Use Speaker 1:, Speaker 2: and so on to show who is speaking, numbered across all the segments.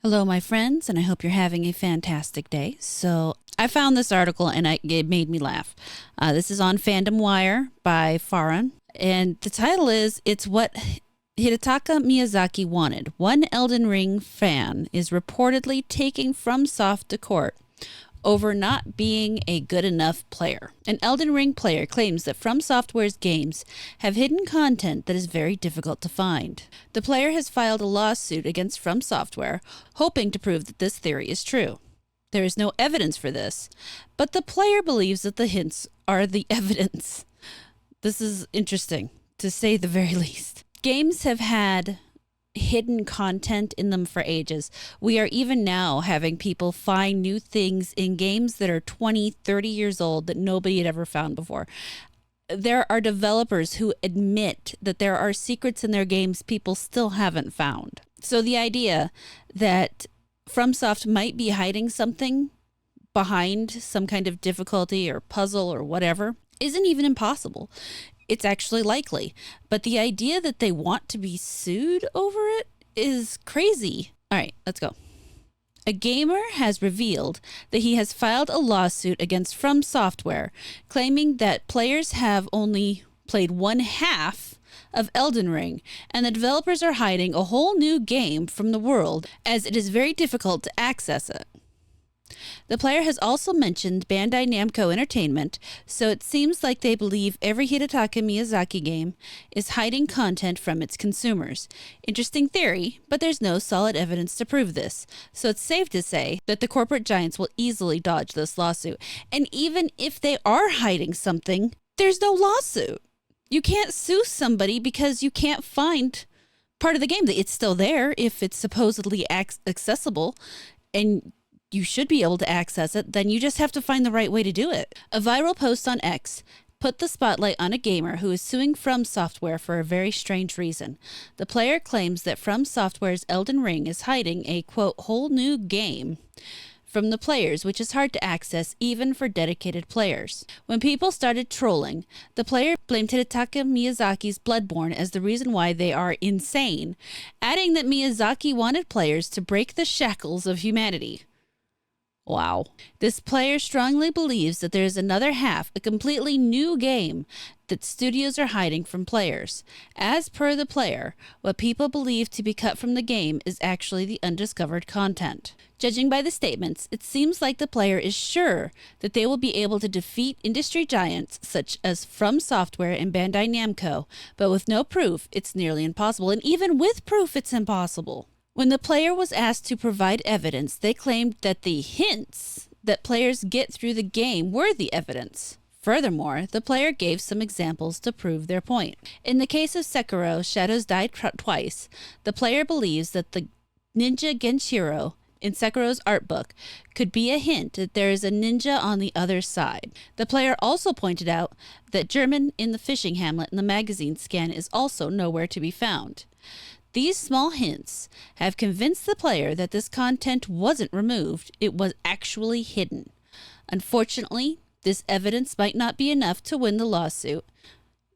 Speaker 1: Hello, my friends, and I hope you're having a fantastic day. So, I found this article and it made me laugh. This is on Fandom Wire by Farhan, and the title is It's What Hidetaka Miyazaki Wanted. One Elden Ring fan is reportedly taking FromSoft to court over not being a good enough player. An Elden Ring player claims that FromSoftware's games have hidden content that is very difficult to find. The player has filed a lawsuit against FromSoftware, hoping to prove that this theory is true. There is no evidence for this, but the player believes that the hints are the evidence. This is interesting, to say the very least. Games have had hidden content in them for ages. We are even now having people find new things in games that are 20, 30 years old that nobody had ever found before. There are developers who admit that there are secrets in their games people still haven't found. So the idea that FromSoft might be hiding something behind some kind of difficulty or puzzle or whatever isn't even impossible. It's actually likely. But the idea that they want to be sued over it is crazy. All right, let's go. A gamer has revealed that he has filed a lawsuit against FromSoftware, claiming that players have only played one half of Elden Ring, and the developers are hiding a whole new game from the world as it is very difficult to access it. The player has also mentioned Bandai Namco Entertainment, so it seems like they believe every Hidetaka Miyazaki game is hiding content from its consumers. Interesting theory, but there's no solid evidence to prove this, so it's safe to say that the corporate giants will easily dodge this lawsuit. And even if they are hiding something, there's no lawsuit. You can't sue somebody because you can't find part of the game. It's still there if it's supposedly accessible, and you should be able to access it, then you just have to find the right way to do it. A viral post on X put the spotlight on a gamer who is suing FromSoftware for a very strange reason. The player claims that FromSoftware's Elden Ring is hiding a, quote, whole new game from the players, which is hard to access even for dedicated players. When people started trolling, the player blamed Hidetaka Miyazaki's Bloodborne as the reason why they are insane, adding that Miyazaki wanted players to break the shackles of humanity. Wow. This player strongly believes that there is another half, a completely new game that studios are hiding from players. As per the player, what people believe to be cut from the game is actually the undiscovered content. Judging by the statements, it seems like the player is sure that they will be able to defeat industry giants such as FromSoftware and Bandai Namco, but with no proof, it's nearly impossible. And even with proof, it's impossible. When the player was asked to provide evidence, they claimed that the hints that players get through the game were the evidence. Furthermore, the player gave some examples to prove their point. In the case of Sekiro, Shadows Die Twice, the player believes that the ninja Genshiro in Sekiro's art book could be a hint that there is a ninja on the other side. The player also pointed out that German in the fishing hamlet in the magazine scan is also nowhere to be found. These small hints have convinced the player that this content wasn't removed, it was actually hidden. Unfortunately, this evidence might not be enough to win the lawsuit,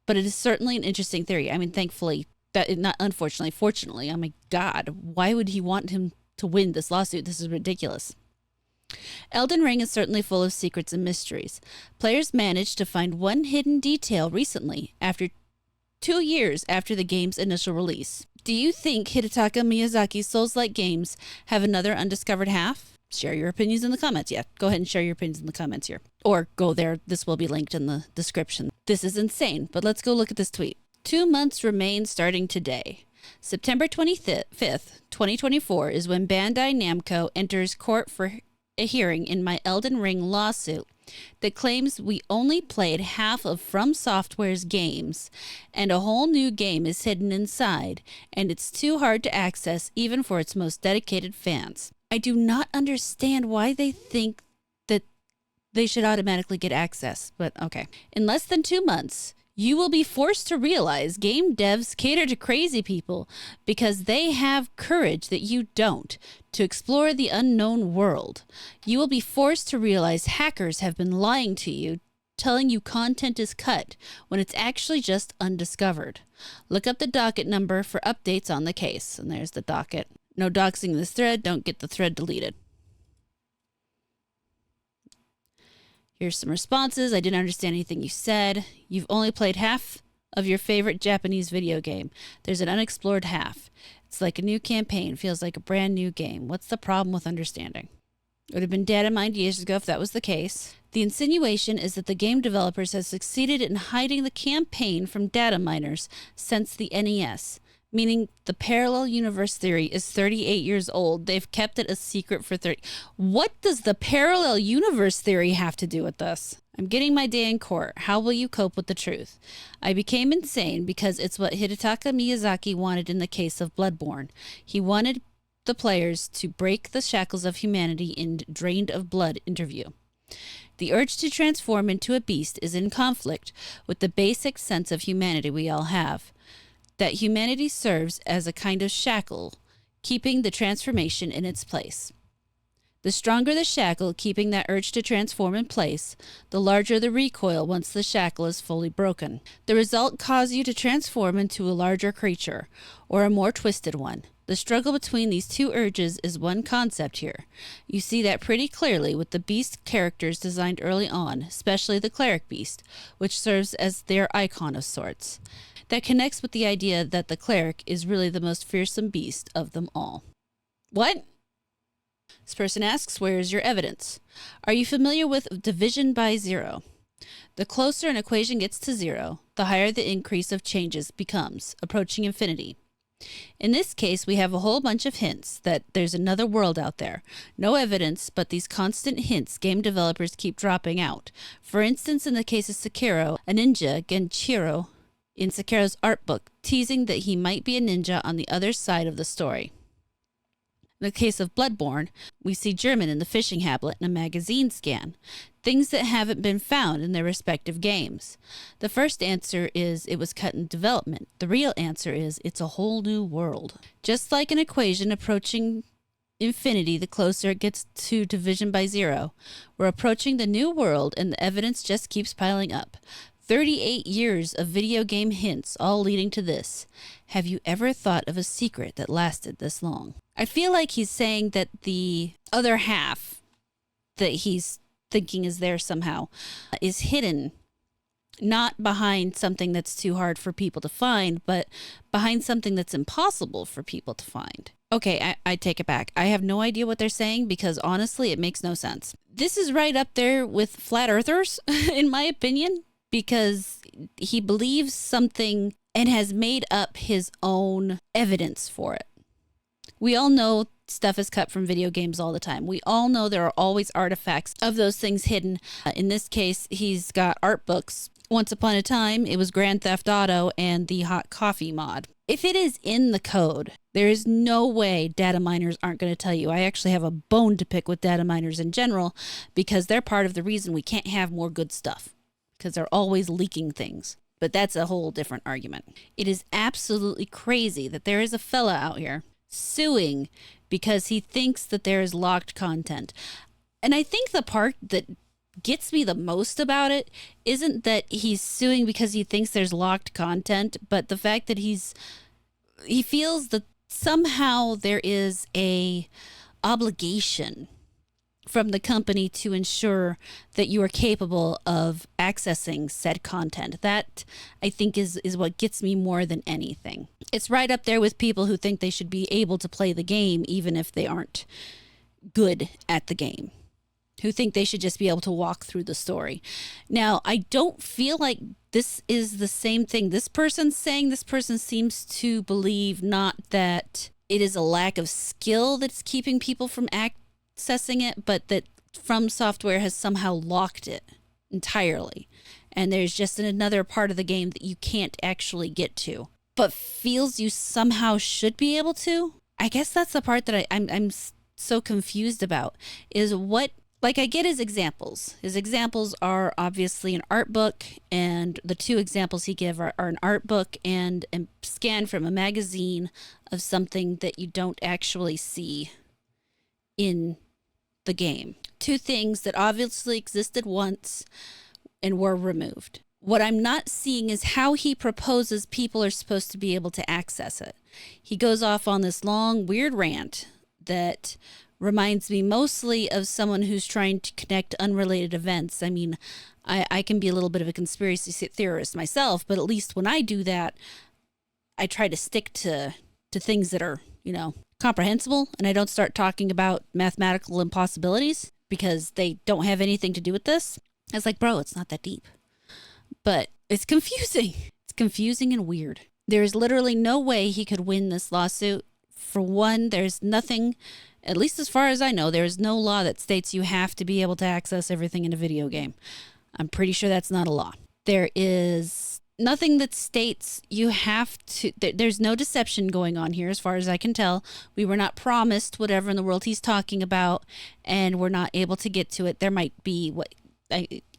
Speaker 1: but it is certainly an interesting theory. I mean, thankfully, fortunately, oh my God, why would he want him to win this lawsuit? This is ridiculous. Elden Ring is certainly full of secrets and mysteries. Players managed to find one hidden detail recently, after 2 years after the game's initial release. Do you think Hidetaka Miyazaki's Souls-like games have another undiscovered half? Share your opinions in the comments. Yeah, go ahead and share your opinions in the comments here. Or go there. This will be linked in the description. This is insane, but let's go look at this tweet. 2 months remain starting today. September 25th, 2024 is when Bandai Namco enters court for a hearing in my Elden Ring lawsuit that claims we only played half of FromSoftware's games and a whole new game is hidden inside, and it's too hard to access even for its most dedicated fans. I do not understand why they think that they should automatically get access, but okay. In less than 2 months, you will be forced to realize game devs cater to crazy people because they have courage that you don't to explore the unknown world. You will be forced to realize hackers have been lying to you, telling you content is cut when it's actually just undiscovered. Look up the docket number for updates on the case. And there's the docket. No doxing this thread. Don't get the thread deleted. Here's some responses. I didn't understand anything you said. You've only played half of your favorite Japanese video game. There's an unexplored half. It's like a new campaign. Feels like a brand new game. What's the problem with understanding? It would have been data mined years ago if that was the case. The insinuation is that the game developers have succeeded in hiding the campaign from data miners since the NES, meaning the parallel universe theory is 38 years old. They've kept it a secret for 30. What does the parallel universe theory have to do with this? I'm getting my day in court. How will you cope with the truth? I became insane because it's what Hidetaka Miyazaki wanted in the case of Bloodborne. He wanted the players to break the shackles of humanity in Drained of Blood interview. The urge to transform into a beast is in conflict with the basic sense of humanity we all have, that humanity serves as a kind of shackle, keeping the transformation in its place. The stronger the shackle keeping that urge to transform in place, the larger the recoil once the shackle is fully broken. The result causes you to transform into a larger creature, or a more twisted one. The struggle between these two urges is one concept here. You see that pretty clearly with the beast characters designed early on, especially the cleric beast, which serves as their icon of sorts. That connects with the idea that the cleric is really the most fearsome beast of them all. What? This person asks, where is your evidence? Are you familiar with division by zero? The closer an equation gets to zero, the higher the increase of changes becomes, approaching infinity. In this case, we have a whole bunch of hints that there's another world out there. No evidence, but these constant hints game developers keep dropping out. For instance, in the case of Sekiro, a ninja, Genshiro, in Sekiro's art book, teasing that he might be a ninja on the other side of the story. In the case of Bloodborne, we see German in the fishing habit and a magazine scan, things that haven't been found in their respective games. The first answer is it was cut in development. The real answer is it's a whole new world. Just like an equation approaching infinity, the closer it gets to division by zero, we're approaching the new world and the evidence just keeps piling up. 38 years of video game hints all leading to this. Have you ever thought of a secret that lasted this long? I feel like he's saying that the other half that he's thinking is there somehow is hidden, not behind something that's too hard for people to find, but behind something that's impossible for people to find. Okay, I take it back. I have no idea what they're saying because honestly, it makes no sense. This is right up there with flat earthers, in my opinion, because he believes something and has made up his own evidence for it. We all know stuff is cut from video games all the time. We all know there are always artifacts of those things hidden. In this case, he's got art books. Once upon a time, it was Grand Theft Auto and the hot coffee mod. If it is in the code, there is no way data miners aren't going to tell you. I actually have a bone to pick with data miners in general because they're part of the reason we can't have more good stuff, because they're always leaking things. But that's a whole different argument. It is absolutely crazy that there is a fella out here suing because he thinks that there is locked content. And I think the part that gets me the most about it isn't that he's suing because he thinks there's locked content, but the fact that he feels that somehow there is a obligation from the company to ensure that you are capable of accessing said content. That, I think, is what gets me more than anything. It's right up there with people who think they should be able to play the game even if they aren't good at the game, who think they should just be able to walk through the story. Now, I don't feel like this is the same thing this person's saying. This person seems to believe not that it is a lack of skill that's keeping people from accessing it, but that FromSoftware has somehow locked it entirely. And there's just another part of the game that you can't actually get to, but feels you somehow should be able to. I guess that's the part that I'm so confused about, is what, like, I get his examples. His examples are obviously an art book, and the two examples he gave are an art book and a scan from a magazine of something that you don't actually see in the game. Two things that obviously existed once and were removed. What I'm not seeing is how he proposes people are supposed to be able to access it. He goes off on this long, weird rant that reminds me mostly of someone who's trying to connect unrelated events. I mean, I can be a little bit of a conspiracy theorist myself, but at least when I do that, I try to stick to things that are, comprehensible, and I don't start talking about mathematical impossibilities because they don't have anything to do with this. I was like, bro, it's not that deep. But it's confusing. It's confusing and weird. There's literally no way he could win this lawsuit. For one, there's nothing, at least as far as I know, there's no law that states you have to be able to access everything in a video game. I'm pretty sure that's not a law. There is nothing that states you have to, there's no deception going on here as far as I can tell. We were not promised whatever in the world he's talking about, and we're not able to get to it. There might be,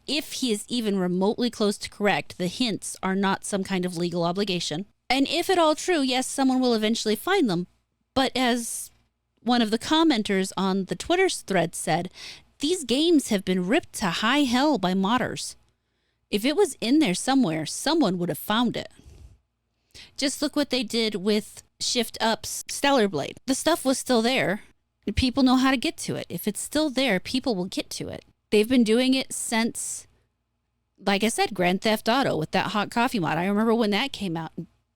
Speaker 1: if he is even remotely close to correct, the hints are not some kind of legal obligation. And if at all true, yes, someone will eventually find them. But as one of the commenters on the Twitter thread said, these games have been ripped to high hell by modders. If it was in there somewhere, someone would have found it. Just look what they did with Shift Up's Stellar Blade. The stuff was still there. People know how to get to it. If it's still there, people will get to it. They've been doing it since, like I said, Grand Theft Auto with that hot coffee mod. I remember when that came out,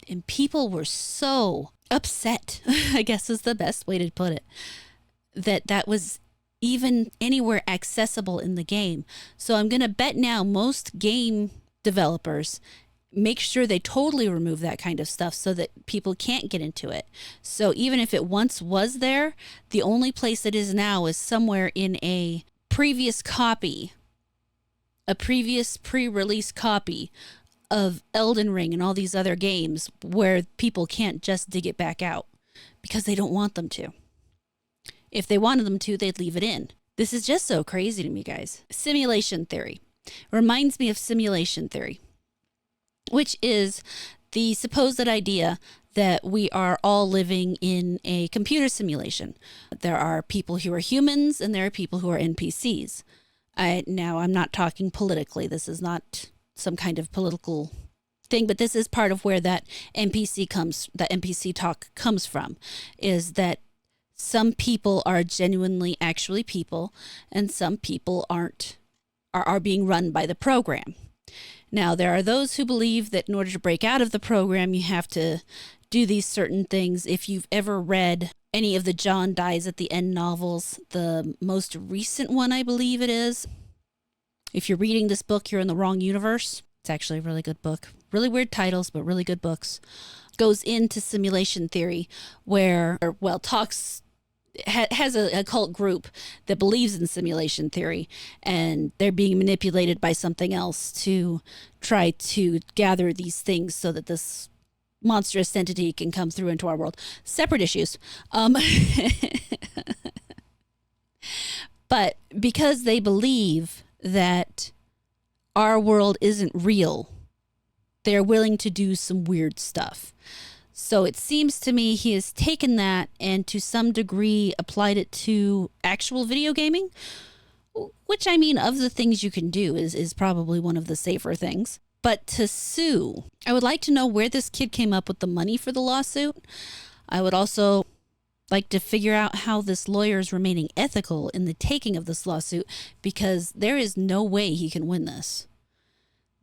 Speaker 1: and people were so upset, I guess is the best way to put it, that was even anywhere accessible in the game. So I'm going to bet now most game developers make sure they totally remove that kind of stuff so that people can't get into it. So even if it once was there, the only place it is now is somewhere in a previous copy, a previous pre-release copy of Elden Ring and all these other games where people can't just dig it back out because they don't want them to. If they wanted them to, they'd leave it in. This is just so crazy to me, guys. Simulation theory reminds me of simulation theory, which is the supposed idea that we are all living in a computer simulation. There are people who are humans and there are people who are NPCs. Now, I'm not talking politically. This is not some kind of political thing, but this is part of where that NPC talk comes from, is that some people are genuinely actually people and some people are being run by the program. Now, there are those who believe that in order to break out of the program, you have to do these certain things. If you've ever read any of the John Dies at the End novels, the most recent one, I believe it is, if you're reading this book, you're in the wrong universe. It's actually a really good book. Really weird titles, but really good books. Goes into simulation theory has a cult group that believes in simulation theory, and they're being manipulated by something else to try to gather these things so that this monstrous entity can come through into our world. Separate issues. But because they believe that our world isn't real, they're willing to do some weird stuff. So it seems to me he has taken that and to some degree applied it to actual video gaming, which, I mean, of the things you can do is probably one of the safer things. But to sue, I would like to know where this kid came up with the money for the lawsuit. I would also like to figure out how this lawyer is remaining ethical in the taking of this lawsuit, because there is no way he can win this.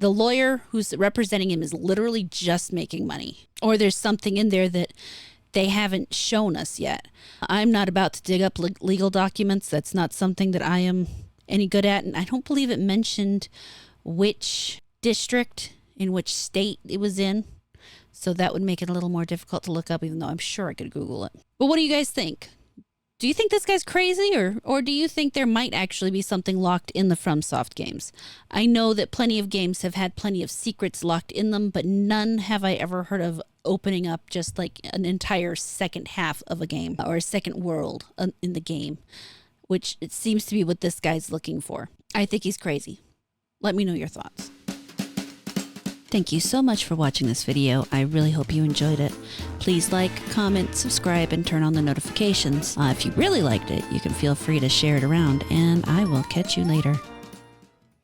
Speaker 1: The lawyer who's representing him is literally just making money, or there's something in there that they haven't shown us yet. I'm not about to dig up legal documents. That's not something that I am any good at, and I don't believe it mentioned which district in which state it was in, so that would make it a little more difficult to look up, even though I'm sure I could Google it. But what do you guys think? Do you think this guy's crazy, or do you think there might actually be something locked in the FromSoft games? I know that plenty of games have had plenty of secrets locked in them, but none have I ever heard of opening up just like an entire second half of a game or a second world in the game, which it seems to be what this guy's looking for. I think he's crazy. Let me know your thoughts. Thank you so much for watching this video. I really hope you enjoyed it. Please like, comment, subscribe, and turn on the notifications. If you really liked it, you can feel free to share it around, and I will catch you later.